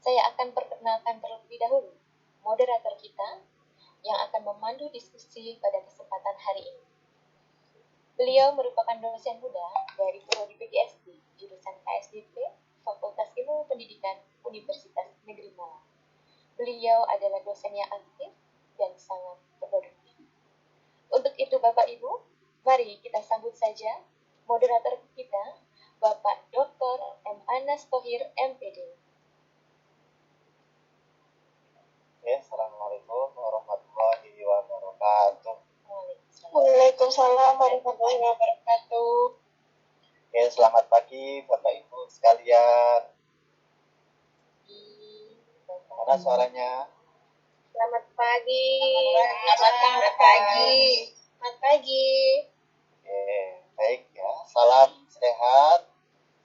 Saya akan perkenalkan terlebih dahulu moderator kita yang akan memandu diskusi pada kesempatan hari ini. Beliau merupakan dosen muda dari Prodi PGSD, jurusan KSDP, Fakultas Ilmu Pendidikan, Universitas Negeri Malang. Beliau adalah dosen yang aktif dan sangat produktif. Untuk itu Bapak Ibu, mari kita sambut saja moderator kita, Bapak Dr. M. Anas Thohir, MPD. Assalamualaikum warahmatullahi wabarakatuh. Waalaikumsalam warahmatullahi wabarakatuh. Selamat pagi Bapak Ibu sekalian. Mana suaranya? Selamat pagi. Selamat pagi. Selamat pagi. Baik ya. Salam sehat,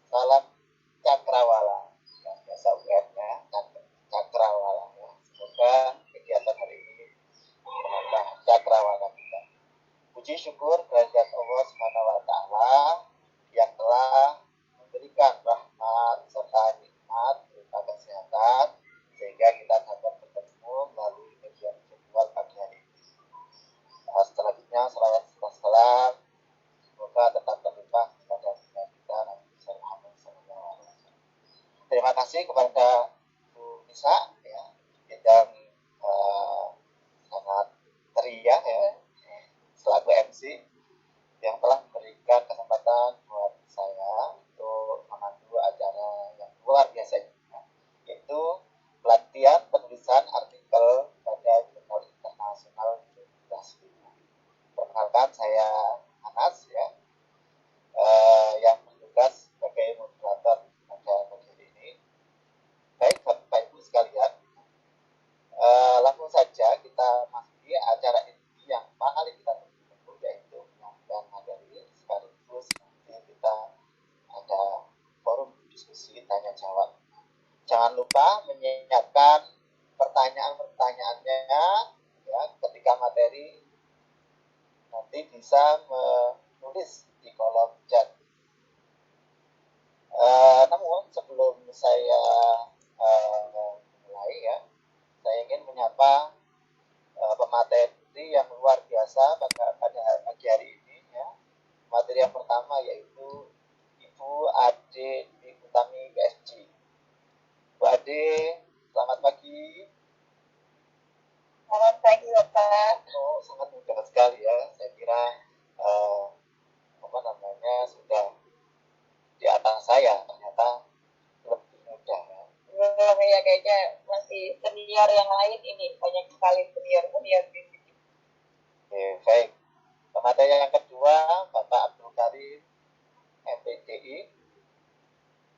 salam cakrawala. Ya, biasa UN-nya cakrawala ya. Semoga kegiatan hari ini menambah cakrawala kita. Puji syukur kehadirat Allah Subhanahu wa taala yang telah memberikan rahmat serta nikmat berupa kesehatan sehingga kita dapat bertemu melalui media virtual pagi hari ini. Selanjutnya salawat serta salam semoga tetap terlimpah kepada kita Nabi Muhammad SAW. Terima kasih kepada Bu Nisa ya yang sangat ceria ya selaku MC yang telah memberikan kesempatan buat saya untuk memandu acara yang luar biasa ini, yaitu pelatihan penulisan artikel pada jurnal internasional Universitas. Perkenalkan saya Anas ya, yang bertugas sebagai moderator pada pagi ini. Baik Bapak Ibu sekalian, langsung saja kita masuki acara inti yang paling kita tunggu, yaitu penyampaian materi sekaligus nanti kita ada forum diskusi tanya jawab. Jangan lupa menyiapkan pertanyaan-pertanyaannya ya ketika materi, nanti bisa menulis di kolom chat. Namun sebelum saya mulai ya, saya ingin menyapa pemateri yang luar biasa pada pagi hari ini ya. Materi yang pertama yaitu Ibu Ade Utami PSG. Bu Ade, selamat pagi. Selamat pagi Bapak. Oh, sangat mudah sekali ya. Saya kira sudah di atas saya, ternyata lebih mudah ya. Belum ya, kayaknya masih senior yang lain ini, banyak sekali senior di sini. Baik. Pemateri yang kedua Bapak Abdul Karim MPDI.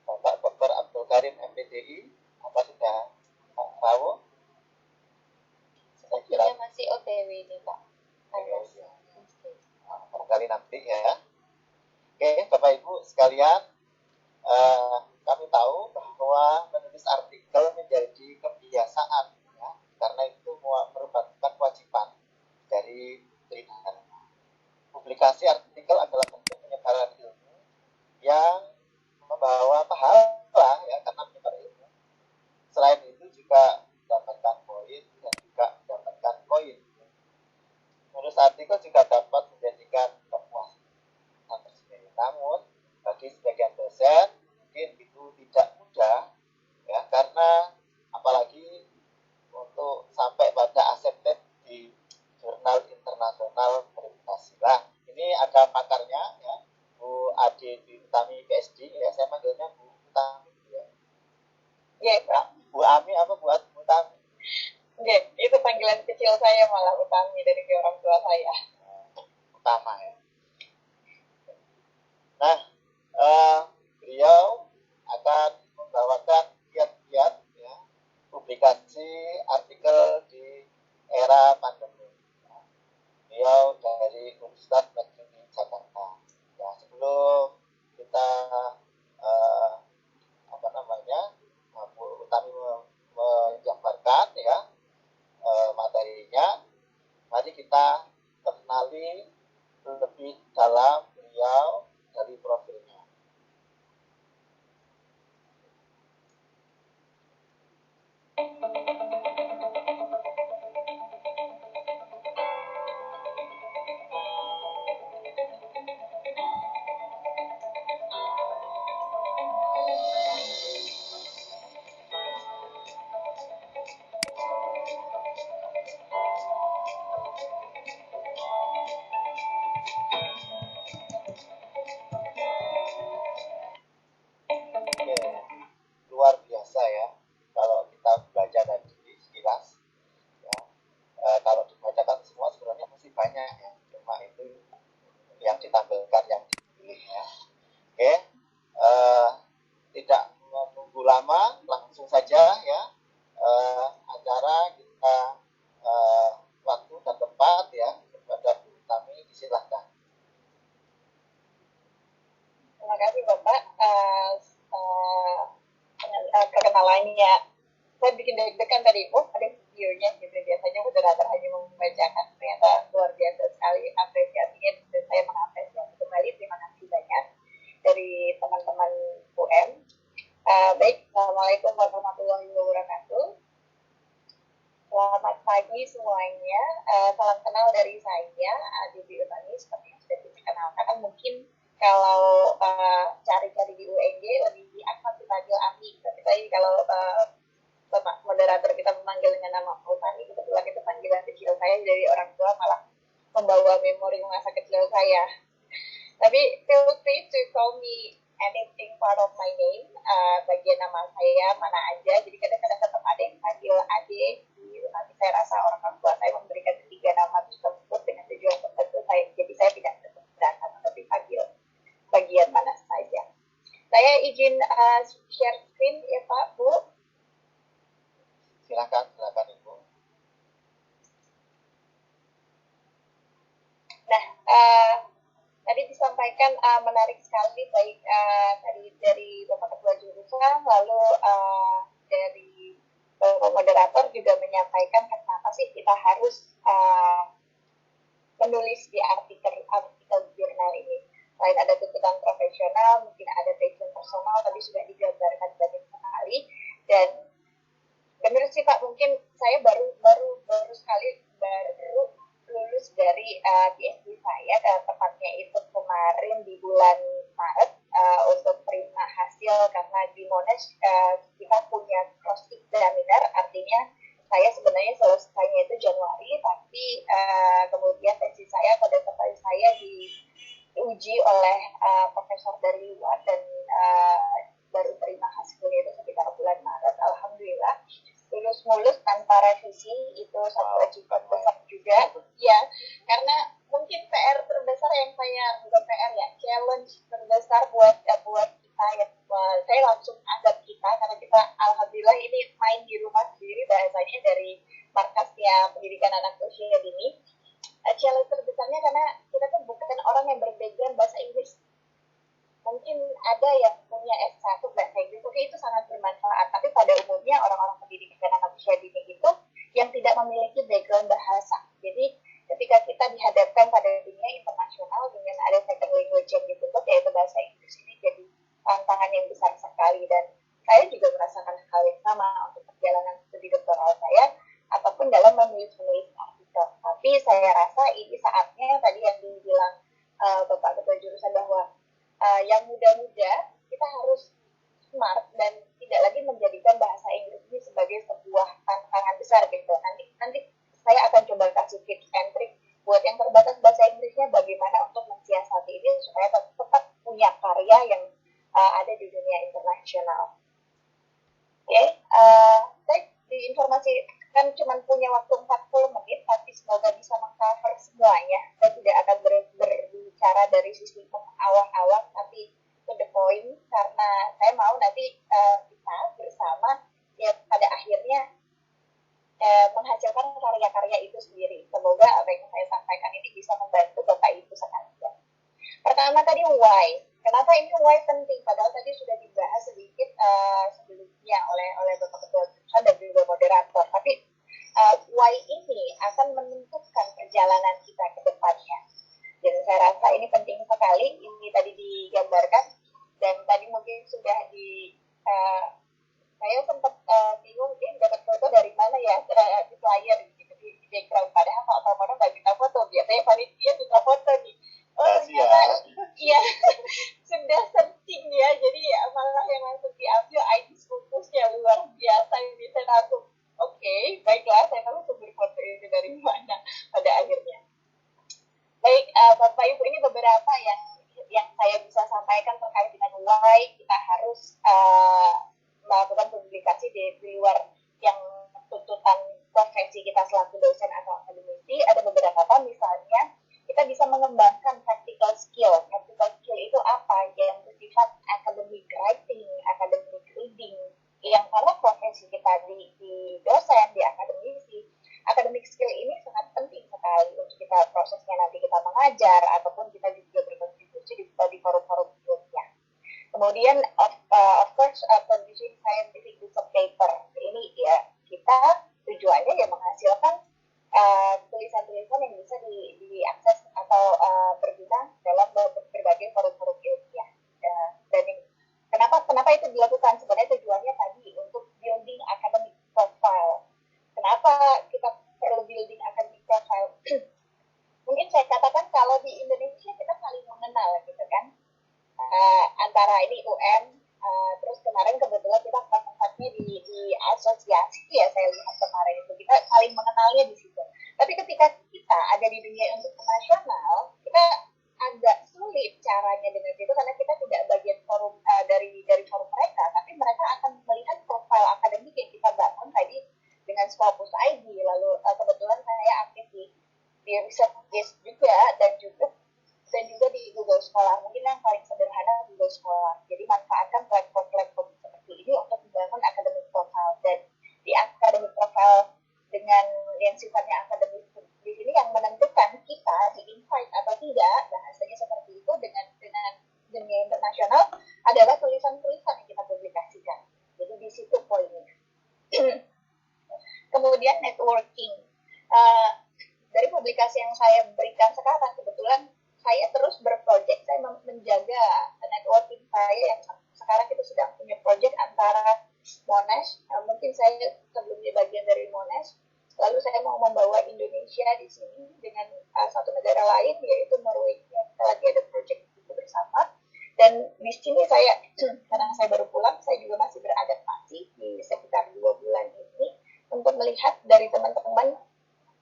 Bapak Dr. Abdul Karim MPDI, apa sudah tahu? Saya kira masih OTW nih Pak. ya. Barangkali nanti ya. Oke, Bapak Ibu sekalian, kami tahu bahwa menulis artikel menjadi kebiasaan ya, karena itu merupakan kewajiban dari trainer. Publikasi artikel adalah bentuk penyebaran ilmu yang membawa pahala ya, karena menyebar ilmu. Selain itu juga mendapatkan poin dan juga mendapatkan koin. Menulis artikel juga dapat menjadikan kepuasan tersendiri. Namun bagi sebagian dosen mungkin itu tidak mudah ya, karena apalagi untuk sampai pada accepted di jurnal internasional berprestasi. Nah, ini ada pakarnya ya, Bu Ade Utami PSD ya, saya manggilnya Bu Utami ya. Ya, Pak. Bu Ami apa Bu Utami? Ya, itu panggilan kecil saya malah Utami dari orang tua saya. Utama ya. Nah, beliau akan membawakan kiat-kiat ya, publikasi artikel di era pandemi. Beliau dari Universitas Negeri Jakarta. Ya, sebelum kita Bu Utami menjabarkan ya materinya, mari kita kenali lebih saya bikin deg-degan tadi, ada videonya gitu. Biasanya moderator hanya membacakan, ternyata luar biasa sekali apresiasinya, dan saya mengapresiasi kembali. Terima kasih banyak dari teman-teman UM. Baik, Assalamualaikum warahmatullahi wabarakatuh. Selamat pagi semuanya. Salam kenal dari saya, Aditi Utami. Seperti yang sudah dikenalkan, mungkin kalau cari-cari di UNJ lebih akrab dipanggil Ami. Tapi tadi kalau Bapak moderator kita memanggil dengan nama Utami, kebetulan itu panggilan kecil saya dari orang tua, malah membawa memori masa kecil saya. Tapi feel free to call me anything part of my name, bagian nama saya mana aja. Jadi kadang-kadang tetap ada yang panggil Ade. Nanti saya rasa orang tua saya memberikan ketiga nama tersebut dengan tujuan tertentu. Jadi saya tidak keberatan, tapi panggil bagian mana saja. Saya izin share screen ya Pak, Bu. Silakan Ibu. Nah, tadi disampaikan menarik sekali, baik tadi dari Bapak Ketua Jurusan, lalu dari Bapak Moderator juga menyampaikan kenapa sih kita harus menulis di artikel jurnal ini. Selain ada tuntutan profesional, mungkin ada passion personal, tadi sudah digambarkan banyak sekali. Dan benar sih Pak, mungkin saya baru lulus dari PhD saya, dan tepatnya itu kemarin di bulan Maret, untuk terima hasil, karena di Monash kita punya cross examiner, artinya saya sebenarnya selesainya itu Januari, tapi kemudian tesis saya pada saat saya diuji oleh profesor dari luar, dan baru terima hasilnya itu sekitar bulan Maret. Alhamdulillah mulus tanpa revisi, itu satu achievement besar juga ya, karena mungkin PR terbesar yang saya, bukan PR ya, challenge terbesar buat kita ya, saya langsung anggap kita, karena kita alhamdulillah ini main di rumah sendiri, bahasanya dari markasnya pendidikan anak usia dini. Challenge terbesarnya karena kita tuh bukan orang yang berbackground bahasa Inggris. Mungkin ada yang punya S1 bahasa Inggris, oke, itu sangat bermanfaat. Tapi pada umumnya orang-orang pendidikan anak usia dini itu yang tidak memiliki background bahasa. Jadi ketika kita dihadapkan pada dunia internasional dengan ada second language yang ditutup, yaitu bahasa Inggris, ini jadi tantangan yang besar sekali. Dan saya juga merasakan hal yang sama untuk perjalanan studi doktoral saya, ataupun dalam menulis artikel. Tapi saya rasa ini saatnya tadi yang dibilang Bapak Ketua Jurusan, bahwa yang muda-muda kita harus smart dan tidak lagi menjadikan bahasa Inggris ini sebagai sebuah tantangan besar gitu. Nanti saya akan coba kasih tips and trick buat yang terbatas bahasa Inggrisnya, bagaimana untuk mensiasati ini supaya tetap punya karya yang ada di dunia internasional. Oke, saya diinformasikan cuma punya waktu 40 menit, tapi semoga bisa meng-cover semuanya. Saya tidak akan berbicara dari sisi awang-awang, tapi to the point, karena saya mau nanti kita bersama ya pada akhirnya menghasilkan karya-karya itu sendiri. Semoga apa yang saya sampaikan ini bisa membantu Bapak Ibu sekalian. Pertama tadi why. Kenapa ini why penting? Padahal tadi sudah dibahas sedikit sebelumnya oleh Bapak Ketua Jurusan dan juga moderator. Tapi why ini akan menentukan perjalanan kita ke depannya. Dan saya rasa ini penting sekali. Ini tadi digambarkan, dan tadi mungkin sudah saya sempat bingung ini dapat foto dari mana ya, di flyer gitu, di background. Padahal Pak Pramono nggak minta foto, biasanya panitia minta foto nih. Ternyata iya sudah searching ya, jadi malah yang langsung diambil ID bungkusnya luar biasa. Ini saya langsung oke, baiklah, saya tahu sumber foto ini dari mana pada akhirnya. Baik, Bapak Ibu, ini beberapa yang saya bisa sampaikan terkait dengan why kita harus melakukan publikasi di luar yang tuntutan profesi kita selaku dosen atau akademisi. Ada beberapa, misalnya kita bisa mengembangkan practical skill. Practical skill itu apa? Yang bersifat academic writing, academic reading, yang karena profesi kita di dosen, di akademisi, academic skill ini sangat penting sekali untuk kita prosesnya nanti kita mengajar, ataupun kita juga berkontribusi di forum-forum ilmiah. Kemudian of course producing scientific research paper ini ya asosiasi ya saya lihat kemarin itu kita saling mengenalnya di situ. Tapi ketika kita ada di dunia untuk nasional, kita agak sulit caranya dengan itu karena kita tidak bagian forum dari forum mereka, tapi mereka akan melihat profil akademik yang kita bangun tadi dengan Scopus ID. Lalu kebetulan saya aktif di research base juga dan juga di Google Scholar. Mungkin yang paling sederhana Google Scholar. Jadi manfaatkan platform-platform seperti ini untuk membangun academic profile. Dan di academic profile dengan yang sifatnya akademis di sini yang menentukan kita di-invite atau tidak, bahasanya seperti itu dengan dunia internasional adalah tulisan-tulisan yang kita publikasikan. Jadi di situ poinnya. Kemudian networking. Dari publikasi yang saya berikan sekarang, kebetulan saya terus berprojek, saya menjaga networking saya yang sekarang kita sedang punya project antara Monash, mungkin saya sebelumnya bagian dari Monash, lalu saya mau membawa Indonesia di sini dengan satu negara lain, yaitu Norwegia. Kita lagi ada project itu bersama, dan di sini saya, karena saya baru pulang, saya juga masih beradaptasi di sekitar 2 bulan ini, untuk melihat dari teman-teman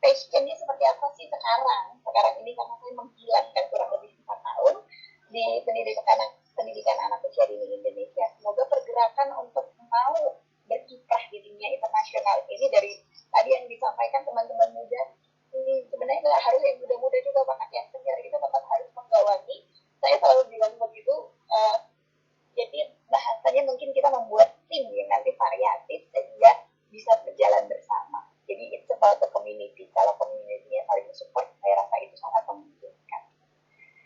passionnya seperti apa sih sekarang ini, karena saya menghilangkan kurang lebih 4 tahun di pendidikan anak usia dini Indonesia. Semoga pergerakan untuk mau berkiprah di dunia internasional ini, dari tadi yang disampaikan teman-teman muda, ini sebenarnya nggak harus yang muda-muda juga, Pak, yang senior itu tetap harus menggawangi. Saya selalu bilang begitu, jadi bahasanya mungkin kita membuat tim yang nanti variatif sehingga bisa berjalan bersama. Jadi it's about the community. Kalau community-nya saling support, saya rasa itu sangat memungkinkan.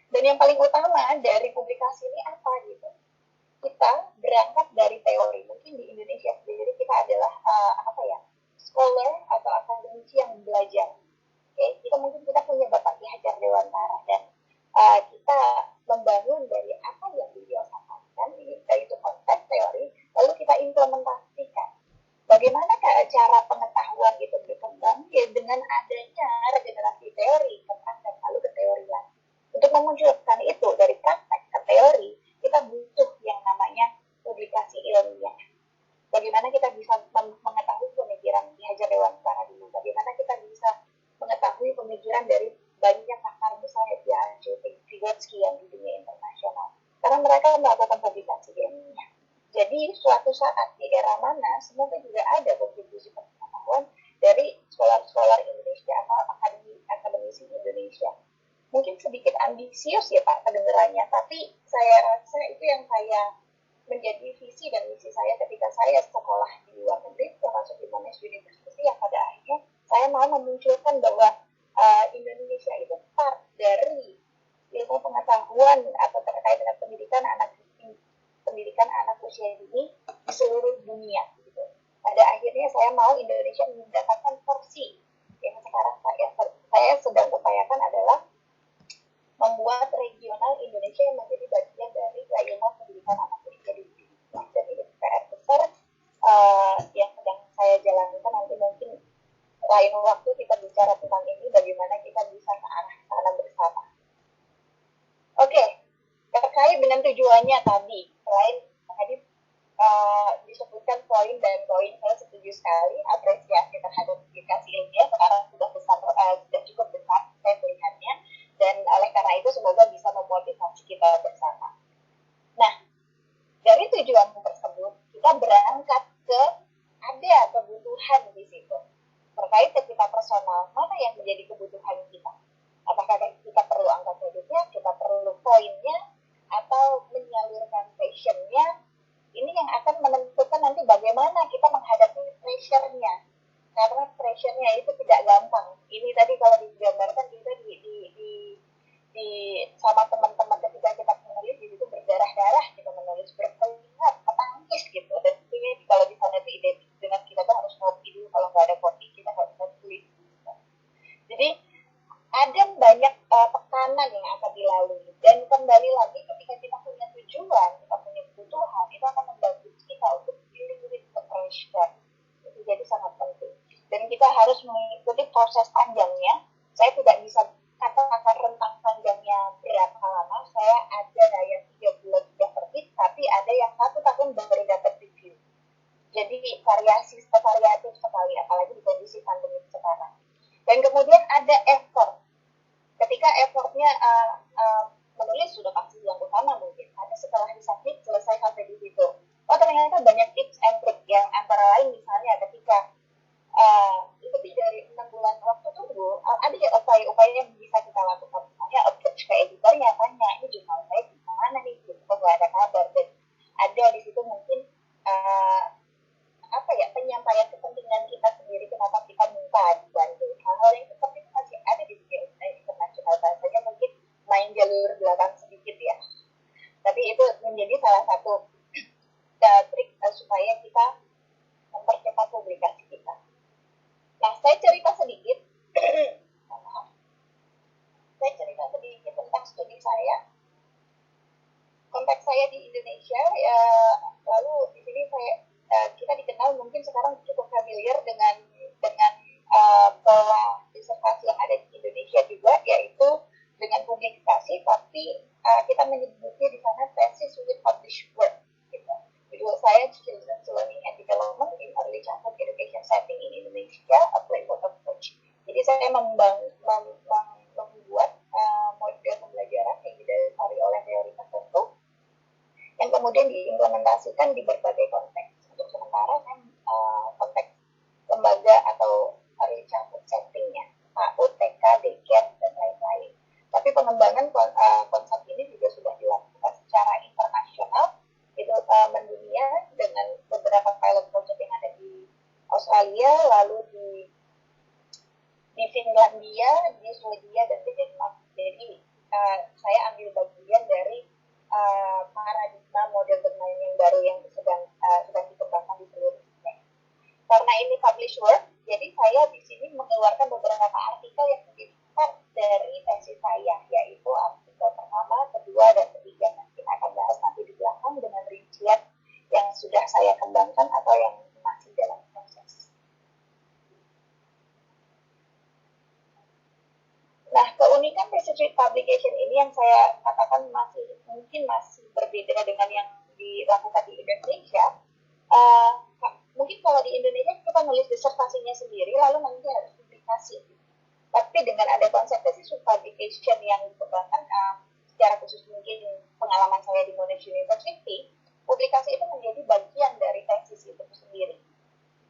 Dan yang paling utama dari publikasi ini apa gitu? Kita berangkat dari teori. Mungkin di Indonesia sendiri kita adalah scholar atau akademisi yang belajar. Okay? Kita punya Bapak Ki Hajar Dewantara, dan kita membangun dari apa yang beliau sampaikan, yaitu konsep teori, lalu kita implementasikan. Bagaimana cara pengetahuan itu berkembang? Ya dengan adanya regenerasi teori ke praktek, lalu ke teori lagi. Untuk memunculkan itu dari praktek ke teori, kita butuh yang namanya publikasi ilmiah. Bagaimana kita bisa mengetahui pemikiran Ki Hajar Dewantara dulu? Bagaimana kita bisa mengetahui pemikiran dari banyak pakar besar ya, Vygotsky yang di dunia internasional? Karena mereka melakukan publikasi ilmiah. Jadi suatu saat di era mana semoga juga ada kontribusi pengetahuan dari scholar Indonesia atau akademisi Indonesia. Mungkin sedikit ambisius ya Pak kedengarannya, tapi saya rasa itu yang saya menjadi visi dan misi saya ketika saya sekolah di luar negeri, termasuk di Monash University, yang pada akhirnya saya mau memunculkan bahwa Indonesia itu part dari ilmu pengetahuan atau terkait dengan pendidikan anak usia dini di seluruh dunia. Gitu. Pada akhirnya saya mau Indonesia mendapatkan porsi yang sekarang saya sedang upayakan adalah membuat regional Indonesia yang menjadi bagian dari ilmu pendidikan anak usia dini. Dan ini PR besar yang sedang saya jalankan. Nanti mungkin lain waktu kita bicara tentang ini, bagaimana kita bisa ke arah sana bersama. Oke, terkait dengan tujuannya tadi, selain tadi disebutkan poin dan poin, saya setuju sekali apresiasi terhadap publikasi ilmiah sekarang sudah cukup besar saya melihatnya, dan oleh karena itu semoga bisa memotivasi kita bersama. Nah, dari tujuan tersebut kita berangkat ke ada kebutuhan di situ terkait ke kita personal, mana yang menjadi kebutuhan kita. Apakah kita perlu angka kreditnya, kita perlu poinnya, atau menyalurkan passion-nya. Ini yang akan menentukan nanti bagaimana kita menghadapi pressure-nya. Karena pressure-nya itu tidak gampang. Ini tadi kalau digambarkan kita di sama teman-teman ketika kita menulis di situ berdarah-darah, kita menulis berkeringat, menangis gitu. Dan tentunya kalau di sana itu identik dengan kita tuh harus ngopi dulu, kalau nggak ada kopi kita nggak bisa tulis. Jadi ada banyak tekanan yang akan dilalui, dan kembali lagi ketika kita punya tujuan, kita punya kebutuhan, itu akan membantu kita untuk dealing with the pressure. Itu jadi sangat penting, dan kita harus mengikuti proses panjangnya. Saya tidak bisa katakan rentang panjangnya berapa lama. Saya ada yang 3 bulan sudah terbit, tapi ada yang 1 tahun baru dapat review. Jadi variatif sekali, apalagi di kondisi pandemi sekarang. Dan kemudian ada effort. Ketika effortnya menulis sudah pasti yang utama mungkin. Ada setelah disubmit selesai sampai di situ. Oh ternyata banyak tips and trick yang antara lain misalnya ketika lebih dari 6 bulan waktu tunggu, ada ya upaya-upaya yang bisa kita lakukan. Misalnya approach ke editornya, tanya ini jurnal saya gimana nih, kok nggak ada kabar. Dan ada di situ mungkin penyampaian kepentingan kita sendiri, kenapa kita minta dibantu. Hal-hal yang seperti itu masih ada di dunia internasional, bahasanya mungkin main jalur belakang sedikit ya. Tapi itu menjadi salah satu trik supaya kita mempercepat publikasi kita. Nah, saya cerita sedikit. Saya cerita sedikit tentang studi saya. Konteks saya di Indonesia, lalu di sini kita dikenal mungkin sekarang cukup familiar dengan pola disertasi yang ada di Indonesia juga, yaitu dengan publikasi, tapi kita menyebutnya di sana thesis with published work. Gitu. Judul saya Children's Learning and Development in Early Childhood Education Setting in Indonesia, a Framework Approach. Jadi saya membuat model pembelajaran yang didasari oleh teori tertentu yang kemudian diimplementasikan di berbagai konteks. Untuk sementara saya konteks lembaga atau early childhood setting-nya, PAUD, TK, daycare, dan lain-lain. Tapi pengembangan konsep ini juga sudah dilakukan secara internasional, itu mendunia dengan beberapa pilot project yang ada di Australia, lalu di Finlandia, di Swedia, dan di Denmark. Jadi saya ambil bagian dari paradigma model bermain yang baru yang sedang dikembangkan di seluruh dunia. Karena ini published work, jadi saya di sini mengeluarkan beberapa artikel yang menjadi part dari tesis saya, yaitu artikel pertama, kedua, dan ketiga. Kita akan bahas nanti di belakang dengan rincian yang sudah saya kembangkan atau yang masih dalam proses. Nah, keunikan research publication ini yang saya katakan mungkin masih berbeda dengan yang dilakukan di Indonesia. Mungkin kalau di Indonesia kita nulis disertasinya sendiri, lalu nanti harus publikasi. Tapi dengan ada konsep thesis publication yang dikembangkan, secara khusus mungkin pengalaman saya di Monash University, publikasi itu menjadi bagian dari tesis itu sendiri.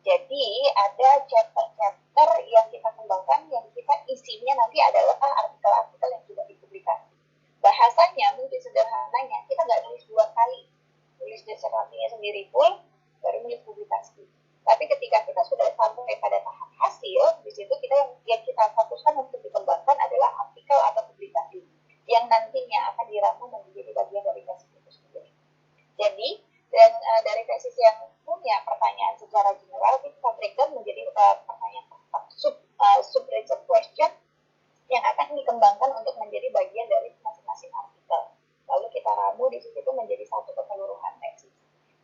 Jadi ada chapter-chapter yang kita kembangkan, yang kita isinya nanti adalah artikel-artikel yang sudah dipublikasi. Bahasanya mungkin sederhananya, kita nggak nulis 2 kali. Nulis disertasinya sendiri pun, baru nulis publikasi. Tapi ketika kita sudah sampai pada tahap hasil, di situ yang kita fokuskan untuk dikembangkan adalah artikel atau publikasi yang nantinya akan diramu menjadi bagian dari tesis itu sendiri. Jadi, dan dari tesis yang punya pertanyaan secara general, kita breakdown menjadi pertanyaan sub-research question yang akan dikembangkan untuk menjadi bagian dari masing-masing artikel. Lalu kita ramu di situ menjadi satu keseluruhan tesis.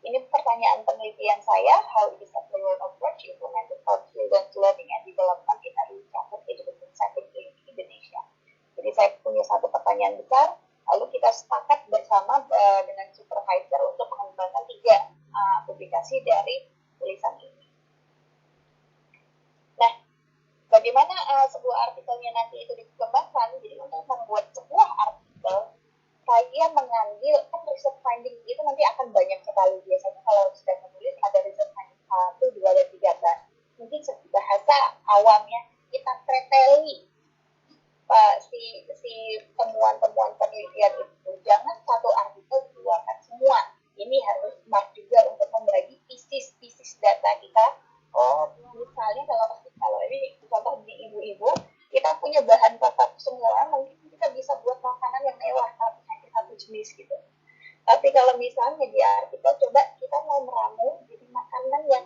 Ini pertanyaan penelitian saya, how is a framework approach implemented for children's learning and development in early childhood education setting in Indonesia. Jadi saya punya satu pertanyaan besar, lalu kita sepakat bersama dengan supervisor untuk mengembangkan 3 publikasi dari tulisan ini. Nah, bagaimana sebuah artikelnya nanti itu dikembangkan? Jadi untuk membuat sebuah artikel, saya mengambil, kan research finding itu nanti akan banyak sekali. Biasanya kalau sedang menulis ada research finding 1, 2, dan 3. Mungkin bahasa awamnya kita preteli si temuan-temuan penelitian itu. Jangan satu artikel dikeluarkan semua. Ini harus smart juga untuk membagi pieces data kita. Misalnya kalau ini contoh di ibu-ibu, kita punya bahan baku semua, mungkin kita bisa buat makanan yang mewah, tapi hanya satu jenis gitu. Tapi kalau misalnya di artikel, coba kita mau meramu jadi makanan yang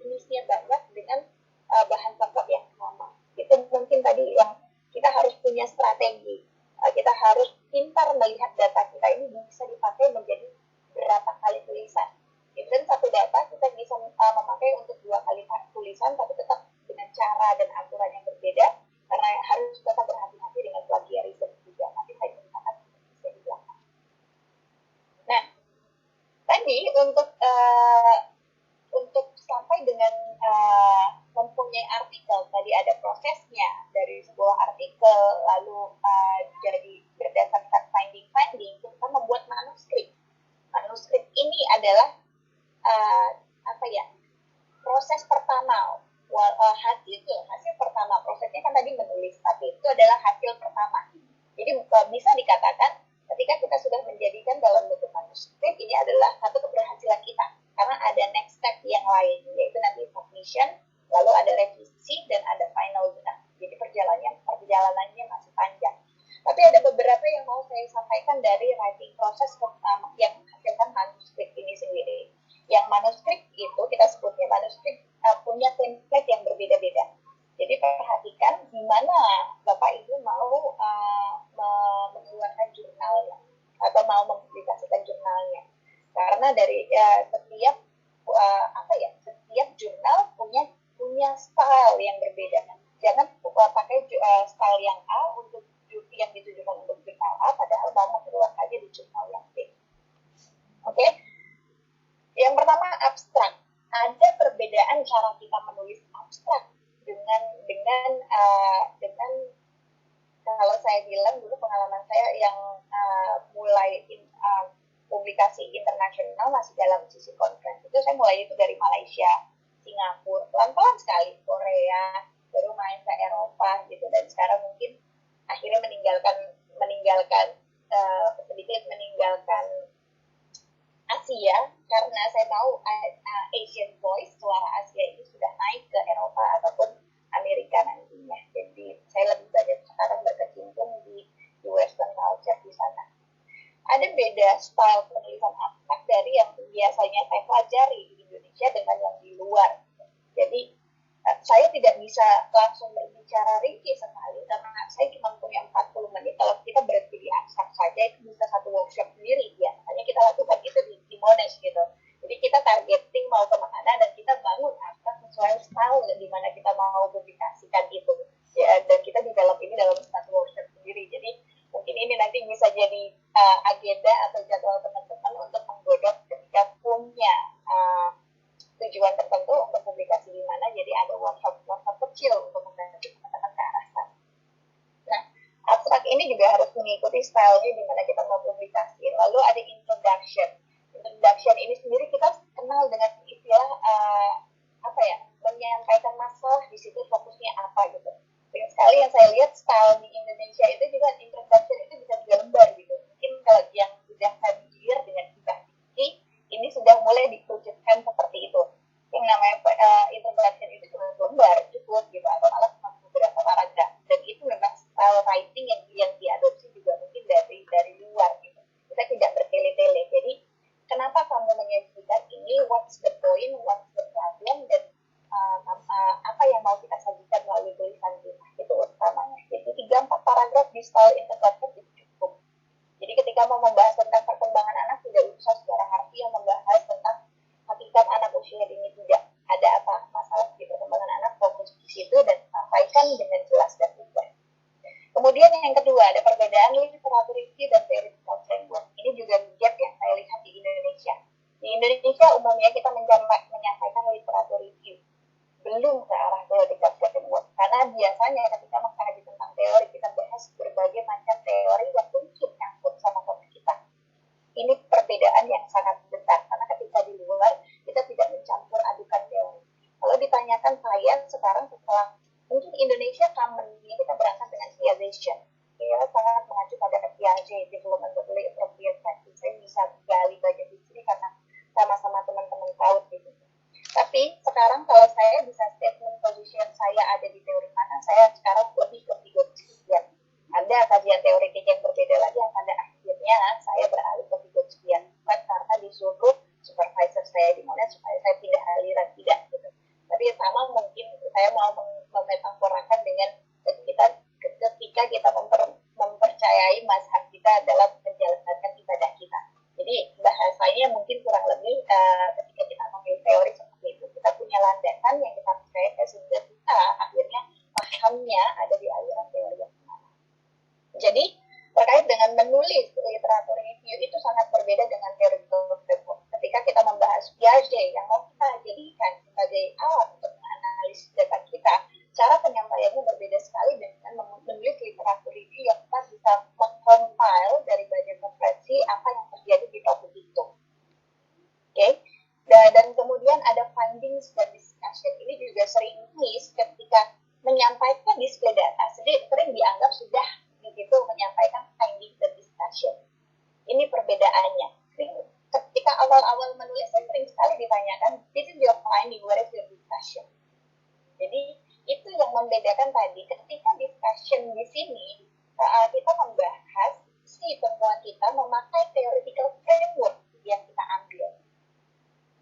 jenisnya banyak dengan bahan pokok yang sama. Itu mungkin tadi yang kita harus punya strategi. Kita harus pintar melihat data kita ini bisa dipakai menjadi berapa kali tulisan. Dan satu data kita bisa memakai untuk 2 kali tulisan, tapi tetap dengan cara dan aturan yang berbeda, karena harus tetap berhati-hati dengan plagiarisme juga. Nanti saya ceritakan di belakang. Nah, tadi untuk prosesnya dari sebuah artikel lalu jadi berdasarkan finding kita membuat manuskrip. Manuskrip ini adalah proses pertama, hasil pertama. Prosesnya kan tadi menulis, tapi itu adalah hasil pertama. Jadi bisa dikatakan ketika kita sudah menjadikan dalam bentuk manuskrip, ini adalah satu keberhasilan kita, karena ada next step yang lain, yaitu nanti submission, lalu ada revisi dan ada final draft. Jadi perjalanannya masih panjang. Tapi ada beberapa yang mau saya sampaikan dari writing proses yang menghasilkan manuskrip ini sendiri. Yang manuskrip itu kita sebutnya manuskrip punya template yang berbeda-beda. Jadi perhatikan di mana Bapak Ibu mau mengeluarkan jurnalnya atau mau mempublikasikan jurnalnya. Karena dari setiap jurnal punya style yang berbeda. Jangan pakai style yang A untuk yang ditujukan untuk jurnal A, padahal mau mengeluarkannya di jurnal yang B. Oke? Yang pertama, abstrak. Ada perbedaan cara kita menulis abstrak dengan kalau saya bilang dulu pengalaman saya yang mulai publikasi internasional masih dalam sisi conference itu, saya mulai itu dari Malaysia, Singapura, pelan-pelan sekali, Korea, baru main ke Eropa gitu, dan sekarang mungkin akhirnya sedikit meninggalkan Asia, karena saya mau Asian Voice, suara Asia ini sudah naik ke Eropa ataupun Amerika nantinya. Jadi saya lebih banyak sekarang berkecimpung di Western culture di sana. Ada beda style penulisan abstrak dari yang biasanya saya pelajari di Indonesia dengan yang di luar. Jadi saya tidak bisa langsung berbicara rinci sekali karena saya cuma punya 40 menit. Kalau kita berhenti di abstrak saja itu bisa satu workshop sendiri ya. Hanya kita lakukan itu di Monash gitu. Jadi kita targeting mau kemana dan kita bangun abstrak sesuai style di mana kita mau publikasikan itu. Ya, dan kita develop ini dalam satu workshop sendiri. Jadi mungkin ini nanti bisa jadi agenda atau jadwal teman-teman untuk menggodok ketika punya tujuan tertentu untuk publikasi di mana, jadi ada workshop kecil untuk membantu teman-teman ke arah sana. Nah, abstrak ini juga harus mengikuti stylenya di mana kita mau publikasi. Lalu ada introduction. Introduction ini sendiri kita kenal dengan istilah menyampaikan masalah, di situ fokusnya apa gitu. Dan sekali yang saya lihat style di Indonesia itu juga introduction itu bisa 3 lembar gitu. Mungkin kalau yang sudah familiar dengan hibah ini sudah mulai dikerucutkan seperti itu. Yang namanya introduction itu cuma 2 lembar cukup gitu, atau malah cuma beberapa paragraf. Dan itu memang style writing yang diadopsi juga mungkin dari luar gitu. Kita tidak bertele-tele. Jadi kenapa kamu menyajikan ini? What's the point? What's the problem? Dan apa yang mau kita sajikan melalui tulisan kita, itu utamanya. Jadi 3-4 paragraf di style introduction itu cukup. Jadi ketika mau membahas tentang perkembangan anak, tidak usah secara harfiah membahas tentang hakikat anak usia dini, tidak. Ada apa masalah di perkembangan anak, fokus di situ dan sampaikan dengan jelas dan mudah. Kemudian yang kedua, ada perbedaan literatur review dan theoretical framework. Ini juga gap yang saya lihat di Indonesia. Di Indonesia umumnya kita menyampaikan literatur review, belum ke arah theoretical framework. Karena biasanya ketika mengkaji tentang teori, kita bahas berbagai macam teori yang mungkin nyangkut sama topik kita. Ini perbedaan yang sangat besar, karena ketika di luar, kita tidak mencampur adukan teori. Kalau ditanyakan saya sekarang setelah mungkin Indonesia commonly kita berangkat dengan Piaget, ya sangat mengacu pada Piaget, developmentally appropriate practice. Saya bisa gali banyak di sini karena sama-sama teman-teman tahu gitu. Tapi sekarang kalau saya bisa statement position saya ada di teori mana, saya sekarang lebih ke figur sekian. Ada kajian teoretik yang berbeda lagi yang pada akhirnya saya beralih ke figur sekian. Bukan karena disuruh supervisor saya di mana supaya saya pindah aliran, tidak gitu. Tapi sama mungkin saya mau memetaforakan dengan ketika kita mempercayai mazhab kita dalam menjalankan ibadah kita. Jadi bahasanya mungkin kurang lebih ketika kita memilih teori seperti itu, kita punya landasan yang kita percaya sehingga kita akhirnya pahamnya ada di aliran teori yang mana. Jadi terkait dengan menulis literatur review itu sangat berbeda dengan teori framework. Ketika kita membahas Piaget yang mau kita jadikan sebagai alat untuk menganalisis data kita, cara penyampaiannya berbeda sekali dengan menulis literatur review yang kita bisa mengcompile dari banyak referensi apa yang terjadi di topik itu. Oke, dan kemudian ada findings dan discussion. Ini juga sering miss ketika menyampaikan display data, sering dianggap sudah begitu menyampaikan findings dan discussion. Ini perbedaannya. Ketika awal-awal menulis, saya sering sekali ditanyakan, this is your finding, what is your discussion? Jadi itu yang membedakan tadi. Ketika discussion di sini, kita membahas si temuan kita memakai theoretical framework yang kita ambil.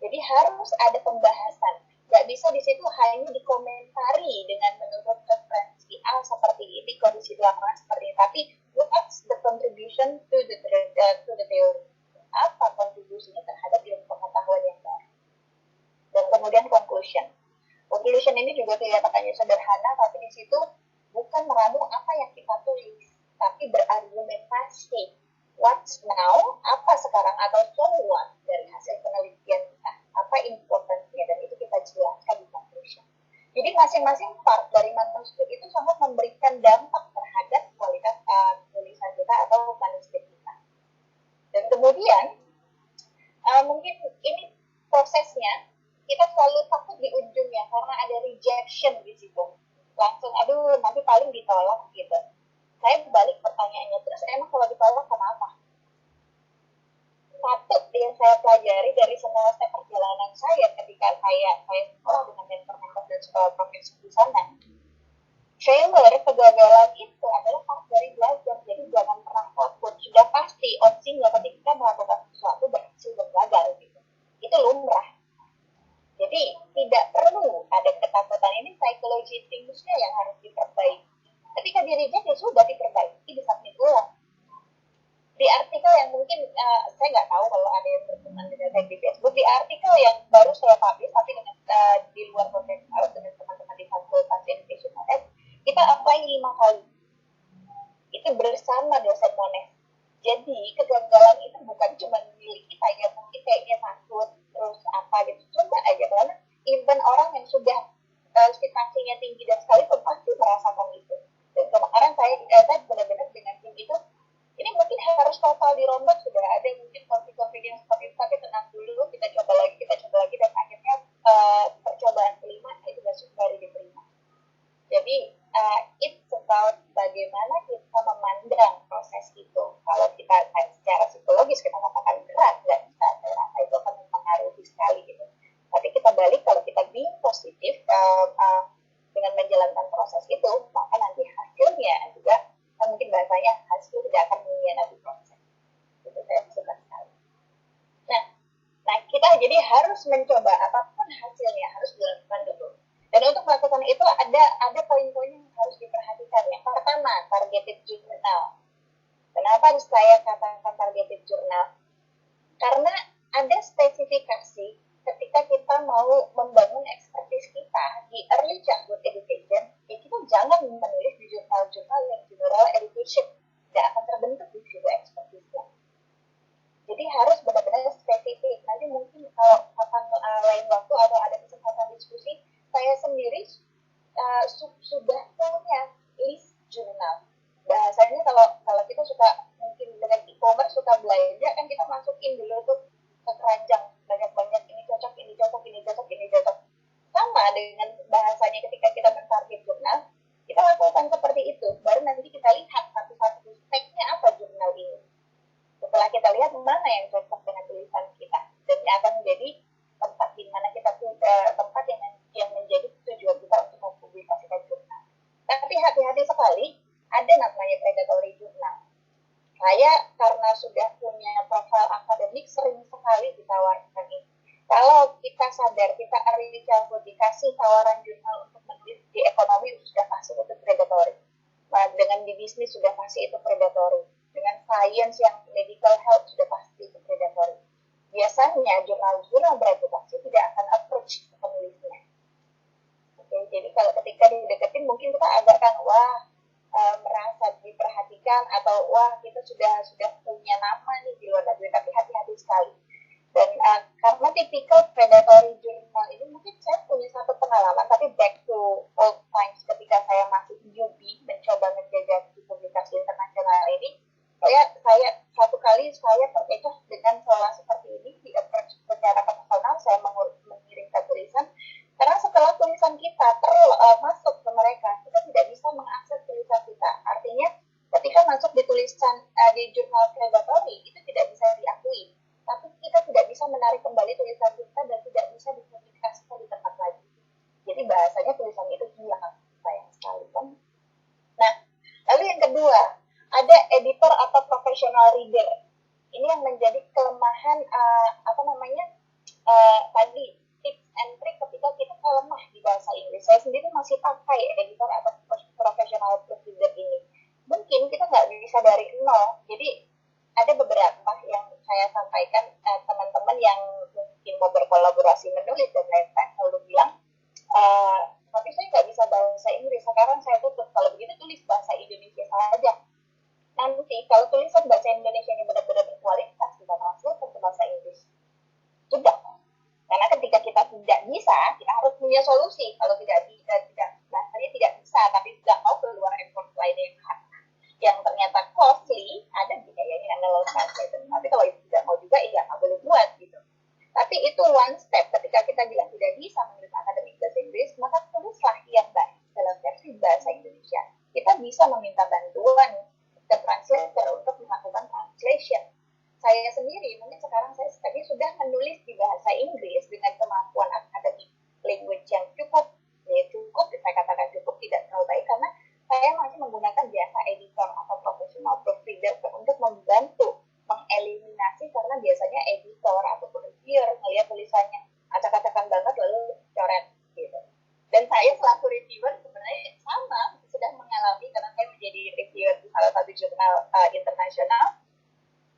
Jadi harus ada pembahasan. Nggak bisa di situ hanya dikomentari dengan menurut referensi A seperti ini, kondisi di lapangan seperti ini. Tapi what's the contribution to the theory? Apa kontribusinya terhadap ilmu pengetahuan yang baru? Dan kemudian conclusion. Conclusion ini juga kelihatannya sederhana, tapi di situ bukan meramu apa yang kita tulis, tapi berargumentasi. What's now, apa sekarang, atau so what dari hasil penelitian kita, apa importance-nya, dan itu kita jelaskan di conclusion. Jadi masing-masing part dari manuskrip itu sangat memberikan dampak terhadap kualitas tulisan kita atau manuskrip kita. Dan kemudian, mungkin ini prosesnya, kita selalu takut di ujungnya karena ada rejection di situ. Langsung, aduh, nanti paling ditolak gitu. Saya balik pertanyaannya, terus emang kalau ditolak kenapa? Satu yang saya pelajari dari semua step perjalanan saya ketika saya sekolah dengan mentor-mentor dan sekolah profesi di sana, failure, kegagalan itu adalah part dari belajar. Jadi jangan pernah takut. Sudah pasti opsinya ketika kita melakukan sesuatu berhasil dan gagal gitu. Itu lumrah. Jadi tidak perlu ada ketakutan. Ini psychology things-nya yang harus diperbaiki. Ketika di-reject ya sudah diperbaiki, disubmit ulang. Di artikel yang mungkin saya nggak tahu kalau ada yang berteman dengan saya di Facebook, di artikel yang baru saya publish tapi dengan di luar konteks dengan teman-teman di Fakultas Education Monash, kita apply 5 kali. Itu bersama dosen Monash. Jadi kegagalan itu bukan cuma milik kita ya, mungkin kayaknya takut terus apa gitu, coba aja, karena even orang yang sudah situasinya tinggi dan sekalipun pasti merasakan itu. Dan kemarin saya benar-benar dengan tim itu, ini mungkin harus total dirombak, sudah ada mungkin konflik-konflik yang seperti itu, tapi tenang dulu, kita coba lagi, dan akhirnya percobaan kelima itu baru diterima. Jadi it's about bagaimana kita memandang proses itu. Kalau kita secara psikologis kita katakan berat, nggak bisa, saya rasa itu akan mempengaruhi sekali gitu. Tapi kita balik, kalau kita being positif dengan menjalankan proses itu, maka nanti hasilnya juga, mungkin bahasanya hasil tidak akan mengkhianati proses. Itu saya suka sekali. Nah kita jadi harus mencoba apapun hasilnya harus dilakukan dulu. Dan untuk melakukan itu ada poin-poin yang harus diperhatikan. Yang pertama, targeted journal. Kenapa saya katakan targeted journal? Karena ada spesifikasi ketika kita mau membangun expertise kita di early childhood education, ya kita jangan menulis di jurnal-jurnal yang general education. Tidak akan terbentuk di situ expertise-nya. Jadi harus benar-benar spesifik. Nanti mungkin kalau kapan lain waktu atau ada kesempatan diskusi, saya sendiri sudah punya list jurnal. Bahasanya kalau kita suka mungkin dengan e-commerce suka belanja, kan kita masukin dulu tuh ke keranjang banyak-banyak, ini cocok. Sama dengan bahasanya ketika kita mentarget jurnal, kita lakukan seperti itu. Baru nanti kita lihat satu-satu speknya apa jurnal ini. Setelah kita lihat mana yang cocok dengan tulisan kita dan akan menjadi tempat di mana kita tempat yang menjadi tujuan kita untuk mempublikasikan jurnal. Tapi hati-hati sekali, ada namanya predatory jurnal. Saya karena sudah punya profil akademik sering sekali ditawarkan ini. Kalau kita sadar, kita early childhood dikasih tawaran jurnal untuk menulis di ekonomi, sudah pasti itu predatory. Nah, dengan di bisnis sudah pasti itu predatory. Dengan science yang medical health sudah pasti itu predatory. Biasanya jurnal-jurnal bereputasi tidak akan approach penulisnya. Oke, jadi kalau ketika dideketin mungkin kita agak kan merasa diperhatikan atau kita sudah punya nama nih di luar negeri, tapi hati-hati sekali. Dan karena tipikal predatory jurnal ini mungkin saya punya satu pengalaman, tapi back to old times kita masuk ke mereka, kita tidak bisa mengakses tulisan kita. Artinya ketika masuk di tulisan di jurnal predatory itu tidak bisa diakui, tapi kita tidak bisa menarik kembali tulisan kita dan tidak bisa dipublikasikan di tempat lain. Jadi bahasanya tulisan itu hilang, sayang sekali kan. Nah, lalu yang kedua, ada editor atau professional reader. Ini yang menjadi kelemahan tadi tips and trick ketika kita lemah di bahasa Inggris. Saya sendiri masih pakai editor atau professional reader ini. Mungkin kita nggak bisa dari nol. Jadi ada beberapa yang saya sampaikan teman-teman yang mungkin mau berkolaborasi menulis dan lain-lain selalu bilang, tapi saya nggak bisa bahasa Inggris. Sekarang saya tutup. Kalau begitu tulis bahasa Indonesia saja. Nanti kalau tulisan bahasa Indonesia ini benar-benar berkualitas, kita translate ke bahasa Inggris. Sudah. Karena ketika kita tidak bisa, kita harus punya solusi. Kalau bahasanya tidak bisa, tapi tidak mau keluar effort lainnya yang ternyata costly, ada biayanya karena low translation. Tapi kalau itu tidak mau juga, ya nggak boleh buat gitu. Tapi itu one step. Ketika kita bilang tidak bisa menulis akademik bahasa Inggris, maka tulislah yang baik dalam versi bahasa Indonesia. Kita bisa meminta bantuan ke translator untuk melakukan translation. Saya sendiri, mungkin sekarang saya tadi sudah menulis di bahasa Inggris dengan kemampuan akademik language yang cukup, saya katakan cukup, tidak terlalu baik, karena saya masih menggunakan jasa editor atau professional proofreader untuk membantu mengeliminasi, karena biasanya editor ataupun reviewer melihat tulisannya acak-acakan banget lalu coret gitu. Dan saya selaku reviewer sebenarnya sama, sudah mengalami, karena saya menjadi reviewer di salah satu jurnal internasional.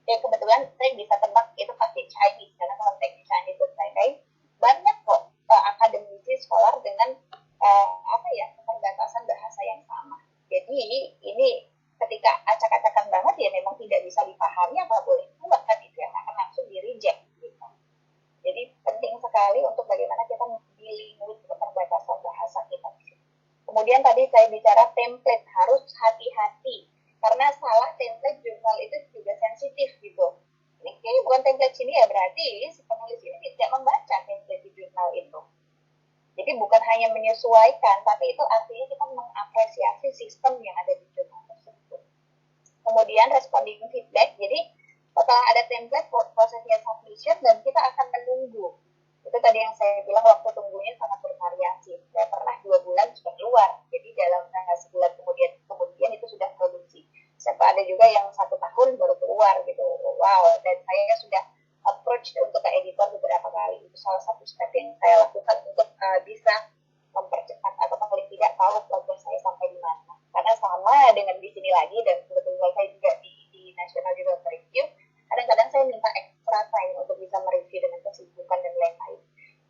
Ya kebetulan saya bisa tebak itu pasti Chinese, karena kalau teknik Chinese dan lain-lain banyak kok akademisi scholar dengan keterbatasan bahasa yang sama. Jadi ini ketika acak-acakan banget ya memang tidak bisa dipahami, apa boleh buat kan, itu yang akan langsung di reject gitu. Jadi penting sekali untuk bagaimana kita dealing with keterbatasan bahasa kita. Kemudian tadi saya bicara template, harus hati-hati karena salah template jurnal itu juga sensitif gitu. Ini kayaknya bukan template sini ya, berarti si penulis ini tidak membaca template di jurnal itu. Jadi bukan hanya menyesuaikan, tapi itu artinya kita mengapresiasi sistem yang ada di jurnal tersebut. Kemudian responding feedback, jadi setelah ada template, prosesnya submission dan kita akan menunggu. Itu tadi yang saya bilang waktu tunggunya sangat bervariasi. Saya pernah 2 bulan sudah keluar, jadi dalam sebulan kemudian itu sudah produksi. Sampai ada juga yang 1 tahun baru keluar gitu. Wow, dan saya sudah approach untuk ke editor beberapa kali. Itu salah satu step yang saya lakukan untuk bisa mempercepat atau paling tidak tahu progres saya sampai di mana. Karena sama dengan di sini lagi, dan kebetulan saya juga di nasional juga mereview, kadang-kadang saya minta extra time untuk bisa mereview dengan kesibukan dan lain-lain.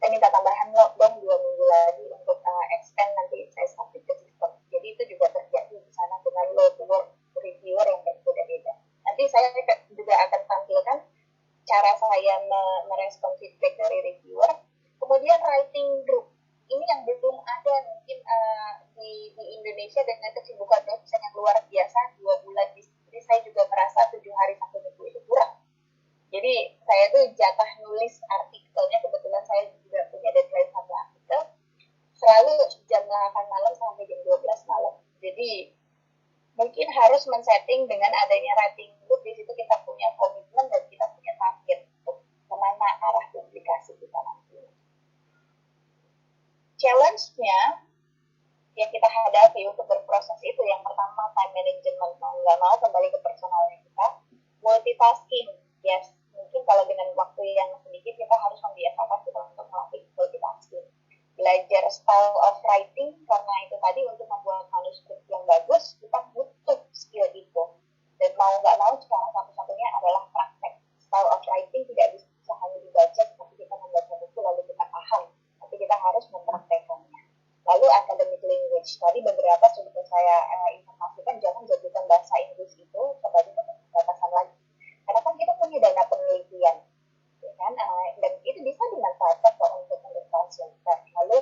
Saya minta tambahan dong 2 minggu lagi untuk extend, nanti saya submit ke sistem. Jadi itu juga terjadi di sana dengan load work reviewer yang berbeda-beda. Nanti saya juga akan tampilkan cara saya merespon feedback dari reviewer. Kemudian writing group. Ini yang belum ada mungkin di Indonesia dengan kesibukan dosen yang luar biasa 2 bulan. Jadi saya juga merasa 7 hari 1 minggu itu kurang. Jadi saya tuh jatah nulis artikelnya, kebetulan saya juga punya deadline satu artikel, selalu jam 8 malam sampai jam 12 malam. Jadi mungkin harus men-setting dengan adanya writing group, di situ kita punya komitmen dan kita punya target untuk kemana arah publikasi kita nanti. Challenge-nya yang kita hadapi untuk berproses itu, yang pertama time management, mau nggak mau kembali ke personalnya kita. Multitasking, yes, mungkin kalau dengan waktu yang sedikit kita harus membiasakan kita untuk melatih multitasking. Belajar style of writing, karena itu tadi untuk membuat manuskrip yang bagus kita butuh skill itu, dan mau nggak mau cara satu-satunya adalah praktek. Style of writing tidak bisa hanya dibaca seperti kita membaca buku lalu kita paham, tapi kita harus mempraktekannya. Lalu academic language, tadi beberapa sudah saya informasikan, jangan jadikan bahasa Inggris itu sebagai batasan lagi, karena kan kita punya dana penelitian, ya kan? Dan itu bisa dimanfaatkan untuk translate. Lalu